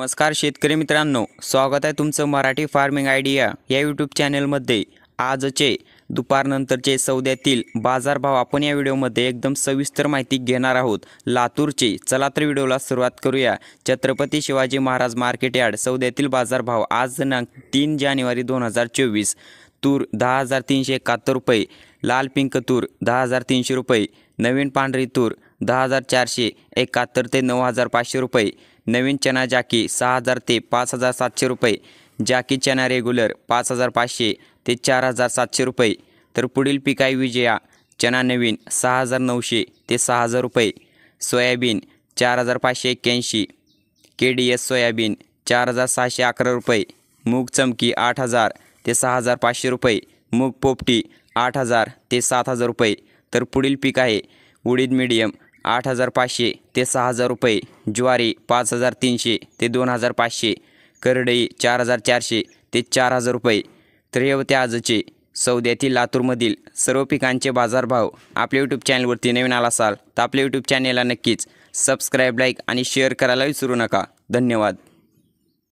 नमस्कार शेतकरी मित्रांनो, स्वागत आहे तुमचं मराठी फार्मिंग आयडिया या यूट्यूब चॅनलमध्ये। आजचे दुपारनंतरचे सौद्यातील बाजारभाव आपण या व्हिडिओमध्ये एकदम सविस्तर माहिती घेणार आहोत। लातूरचे चला तर व्हिडिओला सुरुवात करूया। छत्रपती शिवाजी महाराज मार्केट यार्ड सौद्यातील बाजारभाव आज दिनांक 3 जानेवारी 2024। तूर 10,371 रुपये, लाल पिंक तूर 10,300 रुपये, नवीन पांढरी तूर 10,471 ते 9,500 रुपये, नवीन चना जाकी 6,000 ते 5,700 रुपये, जाकी चना रेग्युलर 5,500 ते 4,700 रुपये। तर पुढील पीक आहे विजया चना नवीन 6,900 ते 6,000 रुपये, सोयाबीन 4,581, KDS सोयाबीन 4,611 रुपये, मूग चमकी 8,000 ते 6,500 रुपये, मूग पोपटी 8,000 ते 7,000 रुपये। तर पुढील पीक आहे उडीद मीडियम 8,500 ते 6,000 रुपये, ज्वारी 5,300 ते 2,500, करडई 4,400 ते 4,000 रुपये। तर हे होते आजचे सौद्यातील लातूरमधील सर्व पिकांचे बाजारभाव। आपल्या यूट्यूब चॅनलवरती नवीन आला असाल तर आपल्या यूट्यूब चॅनलला नक्कीच सबस्क्राईब, लाईक आणि शेअर करायला विसरू नका। धन्यवाद।